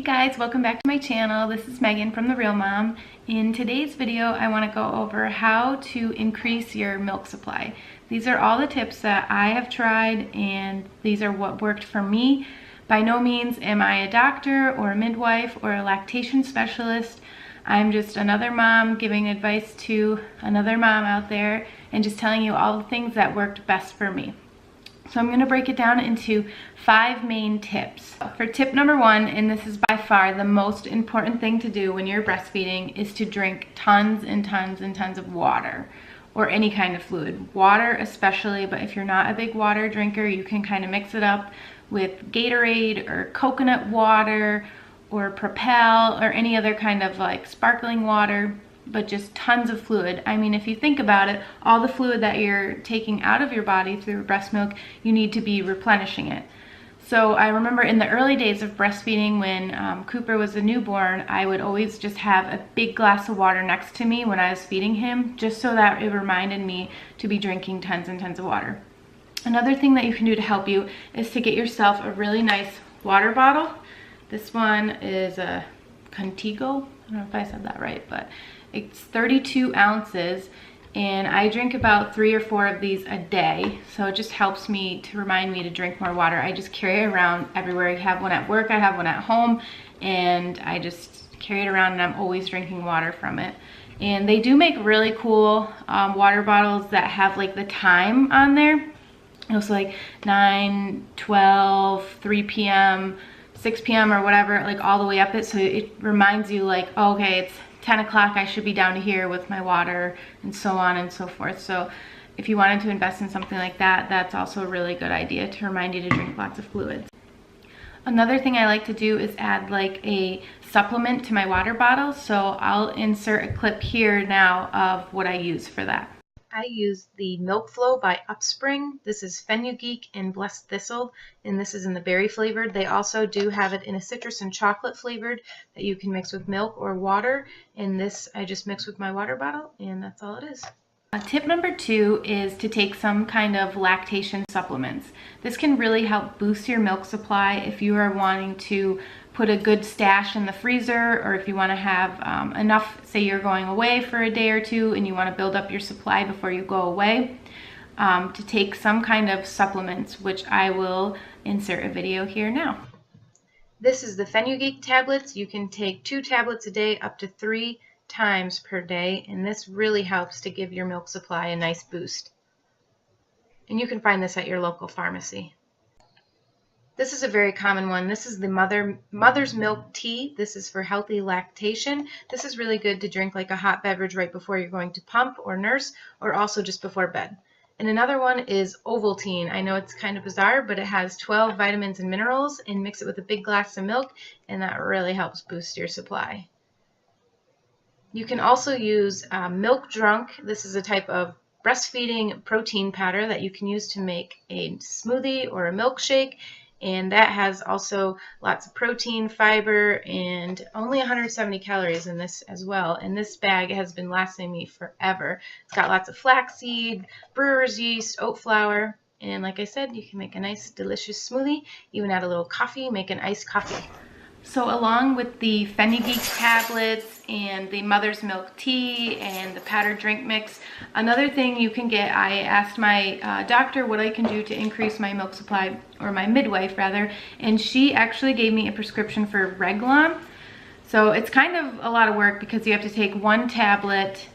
guys, welcome back to my channel. This is Megan from The Real Mom. In today's video, I want to go over how to increase your milk supply. These are all the tips that I have tried, and these are what worked for me. By no means am I a doctor or a midwife or a lactation specialist. I'm just another mom giving advice to another mom out there and just telling you all the things that worked best for me. So I'm going to break it down into 5 main tips. For tip number 1, and this is by far the most important thing to do when you're breastfeeding, is to drink tons and tons and tons of water, or any kind of fluid. Water especially, but if you're not a big water drinker, you can kind of mix it up with Gatorade or coconut water or Propel or any other kind of like sparkling water, but just tons of fluid. I mean, if you think about it, all the fluid that you're taking out of your body through breast milk, you need to be replenishing it. So I remember in the early days of breastfeeding, when Cooper was a newborn, I would always just have a big glass of water next to me when I was feeding him, just so that it reminded me to be drinking tons and tons of water. Another thing that you can do to help you is to get yourself a really nice water bottle. This one is a Contigo. I don't know if I said that right, but it's 32 ounces, and I drink about 3 or 4 of these a day, so it just helps me to remind me to drink more water. I just carry it around everywhere. I have one at work, I have one at home, and I just carry it around, and I'm always drinking water from it. And they do make really cool water bottles that have like the time on there. It's like 9, 12, 3 p.m., 6 p.m. or whatever, like all the way up it, so it reminds you like, oh, okay, it's 10 o'clock, I should be down to here with my water, and so on and so forth. So if you wanted to invest in something like that, that's also a really good idea to remind you to drink lots of fluids. Another thing I like to do is add like a supplement to my water bottle, so I'll insert a clip here now of what I use for that. I use the Milkful by Upspring. This is Fenugreek and Blessed Thistle, and this is in the berry flavored. They also do have it in a citrus and chocolate flavored that you can mix with milk or water, and this I just mix with my water bottle, and that's all it is. Tip number 2 is to take some kind of lactation supplements. This can really help boost your milk supply if you are wanting to put a good stash in the freezer, or if you want to have enough, say you're going away for a day or two and you want to build up your supply before you go away, to take some kind of supplements, which I will insert a video here now. This is the Fenugreek tablets. You can take 2 tablets a day up to 3 times per day, and this really helps to give your milk supply a nice boost. And you can find this at your local pharmacy. This is a very common one. This is the mother's milk tea. This is for healthy lactation. This is really good to drink like a hot beverage right before you're going to pump or nurse, or also just before bed. And another one is Ovaltine. I know it's kind of bizarre, but it has 12 vitamins and minerals, and mix it with a big glass of milk, and that really helps boost your supply. You can also use Milk Drunk. This is a type of breastfeeding protein powder that you can use to make a smoothie or a milkshake, and that has also lots of protein, fiber, and only 170 calories in this as well. And this bag has been lasting me forever. It's got lots of flaxseed, brewer's yeast, oat flour, and like I said, you can make a nice delicious smoothie, even add a little coffee, make an iced coffee. So along with the Fenugreek tablets and the mother's milk tea and the powdered drink mix, another thing you can get, I asked my doctor what I can do to increase my milk supply, or my midwife rather, and she actually gave me a prescription for Reglan. So it's kind of a lot of work because you have to take 1 tablet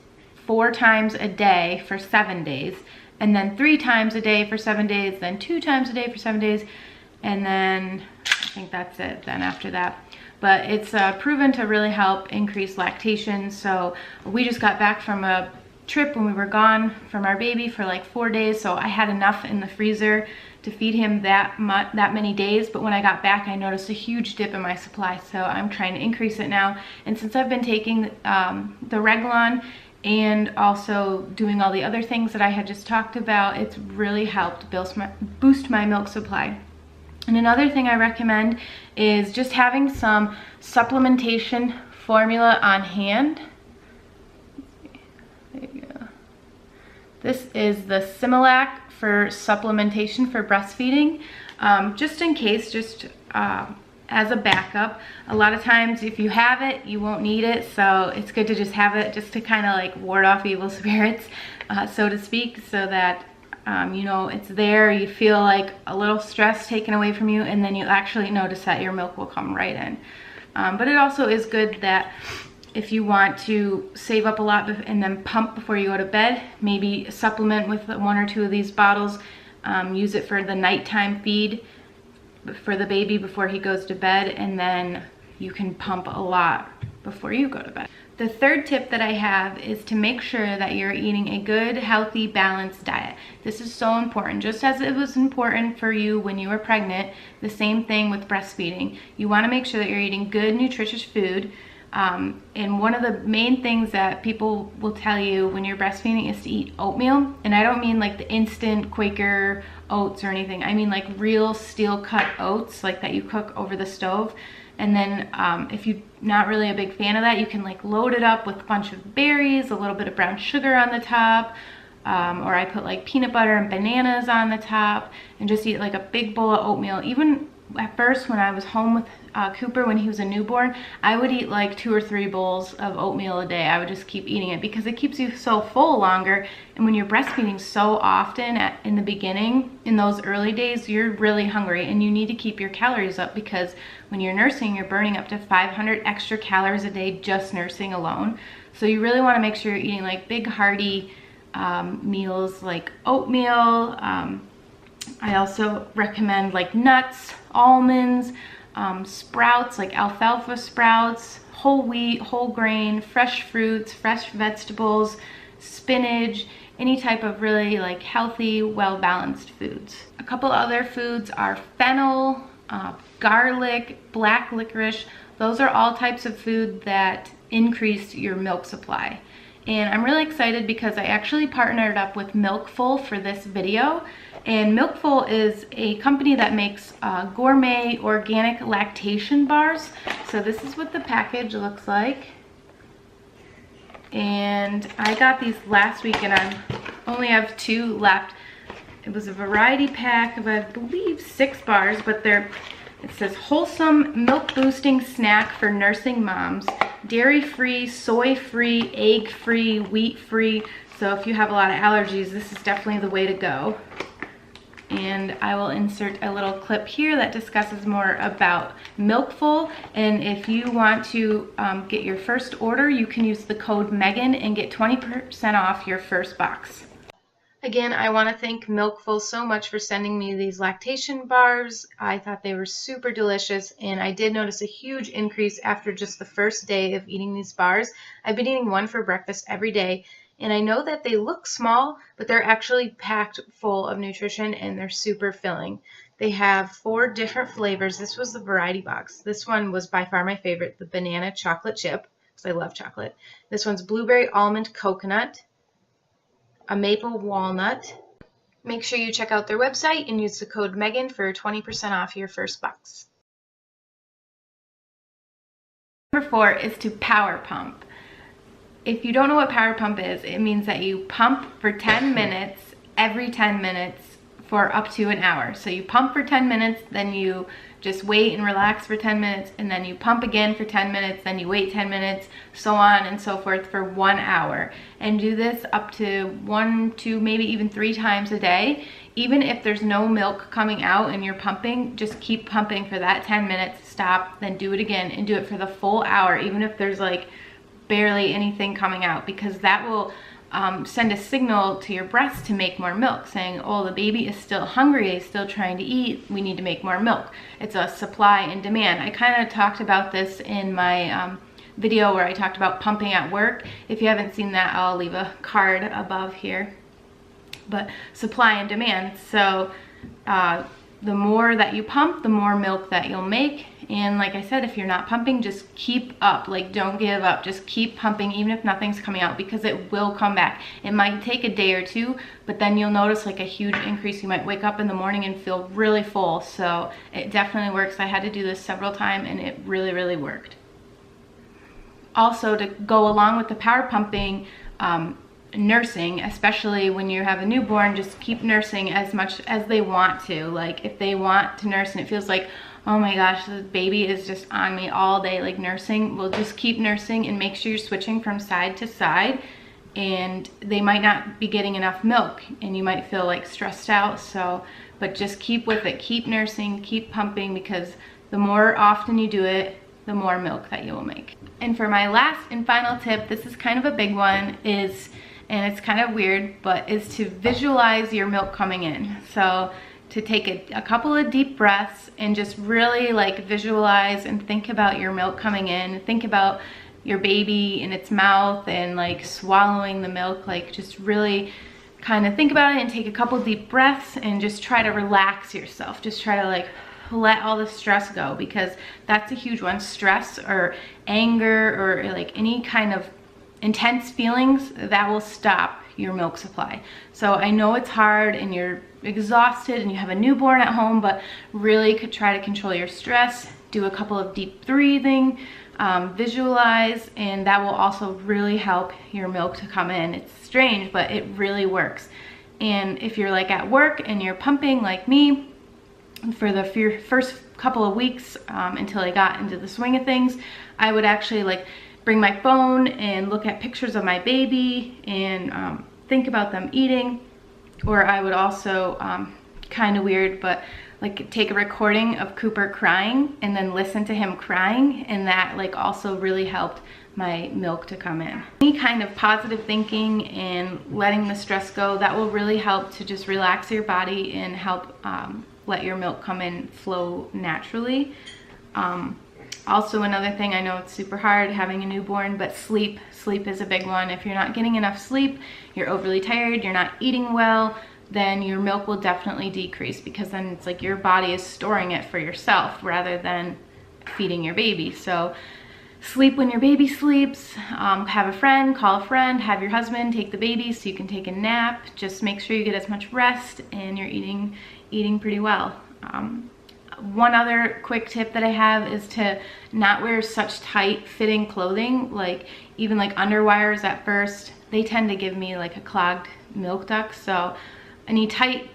4 times a day for 7 days, and then 3 times a day for 7 days, then 2 times a day for 7 days, and then I think that's it then after that. But it's proven to really help increase lactation. So we just got back from a trip when we were gone from our baby for like 4 days, so I had enough in the freezer to feed him that many days. But when I got back, I noticed a huge dip in my supply, so I'm trying to increase it now. And since I've been taking the Reglan and also doing all the other things that I had just talked about, it's really helped boost my milk supply. And another thing I recommend is just having some supplementation formula on hand. There you go. This is the Similac for supplementation for breastfeeding. Just in case, just as a backup. A lot of times if you have it, you won't need it, so it's good to just have it just to kind of like ward off evil spirits, so to speak, so that you know it's there, you feel like a little stress taken away from you, and then you actually notice that your milk will come right in. But it also is good that if you want to save up a lot and then pump before you go to bed, maybe supplement with 1 or 2 of these bottles. Use it for the nighttime feed for the baby before he goes to bed, and then you can pump a lot before you go to bed. The third tip that I have is to make sure that you're eating a good, healthy, balanced diet. This is so important. Just as it was important for you when you were pregnant, the same thing with breastfeeding. You want to make sure that you're eating good, nutritious food. And one of the main things that people will tell you when you're breastfeeding is to eat oatmeal. And I don't mean like the instant Quaker oats or anything. I mean like real steel cut oats, like that you cook over the stove. And then if you're not really a big fan of that, you can like load it up with a bunch of berries, a little bit of brown sugar on the top, or I put like peanut butter and bananas on the top, and just eat like a big bowl of oatmeal. Even at first when I was home with Cooper when he was a newborn, I would eat like 2 or 3 bowls of oatmeal a day. I would just keep eating it because it keeps you so full longer. And when you're breastfeeding so often in the beginning, in those early days, you're really hungry and you need to keep your calories up, because when you're nursing, you're burning up to 500 extra calories a day just nursing alone. So you really want to make sure you're eating like big hearty meals like oatmeal. I also recommend like nuts, almonds, sprouts like alfalfa sprouts, whole wheat, whole grain, fresh fruits, fresh vegetables, spinach, any type of really like healthy, well-balanced foods. A couple other foods are fennel, garlic, black licorice. Those are all types of food that increase your milk supply. And I'm really excited because I actually partnered up with Milkful for this video. And Milkful is a company that makes gourmet organic lactation bars. So this is what the package looks like. And I got these last week and I only have 2 left. It was a variety pack of, I believe, 6 bars, but it says wholesome milk boosting snack for nursing moms. Dairy-free, soy-free, egg-free, wheat-free. So if you have a lot of allergies, this is definitely the way to go. And I will insert a little clip here that discusses more about Milkful. And if you want to get your first order, you can use the code Megan and get 20% off your first box. Again, I want to thank Milkful so much for sending me these lactation bars. I thought they were super delicious, and I did notice a huge increase after just the first day of eating these bars. I've been eating one for breakfast every day, and I know that they look small, but they're actually packed full of nutrition and they're super filling. They have 4 different flavors. This was the variety box. This one was by far my favorite, the banana chocolate chip, because I love chocolate. This one's blueberry almond coconut, a maple walnut. Make sure you check out their website and use the code Megan for 20% off your first box. Number 4 is to power pump. If you don't know what power pump is, it means that you pump for 10 minutes every 10 minutes for up to an hour. So you pump for 10 minutes, then you just wait and relax for 10 minutes, and then you pump again for 10 minutes, then you wait 10 minutes, so on and so forth for 1 hour. And do this up to 1, 2, maybe even 3 times a day. Even if there's no milk coming out and you're pumping, just keep pumping for that 10 minutes, stop, then do it again, and do it for the full hour, even if there's like barely anything coming out, because that will send a signal to your breast to make more milk, saying, oh, the baby is still hungry, he's still trying to eat, we need to make more milk. It's a supply and demand. I kind of talked about this in my video where I talked about pumping at work. If you haven't seen that, I'll leave a card above here. But supply and demand. So the more that you pump, the more milk that you'll make. And like I said, if you're not pumping, just keep up. Like, don't give up. Just keep pumping even if nothing's coming out, because it will come back. It might take a day or 2, but then you'll notice like a huge increase. You might wake up in the morning and feel really full. So it definitely works. I had to do this several times and it really, really worked. Also, to go along with the power pumping, nursing, especially when you have a newborn, just keep nursing as much as they want to. Like if they want to nurse and it feels like, oh my gosh, the baby is just on me all day, like nursing. Well, just keep nursing and make sure you're switching from side to side, and they might not be getting enough milk and you might feel like stressed out. So, but just keep with it, keep nursing, keep pumping, because the more often you do it, the more milk that you will make. And for my last and final tip, this is kind of a big one, is, and it's kind of weird, but is to visualize your milk coming in. So to take a couple of deep breaths and just really like visualize and think about your milk coming in. Think about your baby in its mouth and like swallowing the milk. Like just really kind of think about it and take a couple deep breaths and just try to relax yourself. Just try to like let all the stress go, because that's a huge one. Stress or anger or like any kind of intense feelings, that will stop your milk supply. So I know it's hard and you're exhausted and you have a newborn at home, but really could try to control your stress. Do a couple of deep breathing, visualize, and that will also really help your milk to come in. It's strange, but it really works. And if you're like at work and you're pumping like me, for the first couple of weeks until I got into the swing of things, I would actually like bring my phone and look at pictures of my baby and think about them eating. Or I would also, kind of weird, but like take a recording of Cooper crying and then listen to him crying, and that like also really helped my milk to come in. Any kind of positive thinking and letting the stress go, that will really help to just relax your body and help let your milk come in, flow naturally. Also, another thing, I know it's super hard having a newborn, but sleep is a big one. If you're not getting enough sleep, you're overly tired, you're not eating well, then your milk will definitely decrease, because then it's like your body is storing it for yourself rather than feeding your baby. So sleep when your baby sleeps. Have a friend, call a friend, have your husband take the baby so you can take a nap. Just make sure you get as much rest and you're eating pretty well. One other quick tip that I have is to not wear such tight fitting clothing. Like even like underwires at first, they tend to give me like a clogged milk duct. So any tight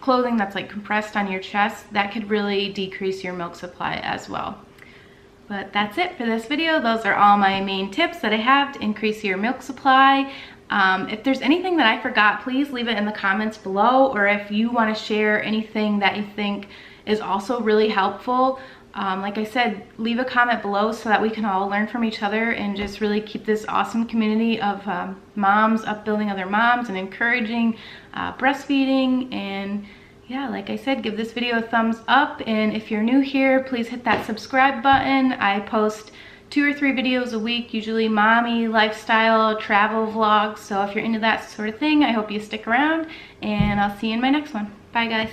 clothing that's like compressed on your chest, that could really decrease your milk supply as well. But that's it for this video. Those are all my main tips that I have to increase your milk supply. If there's anything that I forgot, please leave it in the comments below, or if you want to share anything that you think is also really helpful, like I said, leave a comment below so that we can all learn from each other and just really keep this awesome community of moms upbuilding other moms and encouraging breastfeeding. And yeah, like I said, give this video a thumbs up, and if you're new here, please hit that subscribe button. I post 2 or 3 videos a week, usually mommy, lifestyle, travel vlogs. So if you're into that sort of thing, I hope you stick around, and I'll see you in my next one. Bye guys.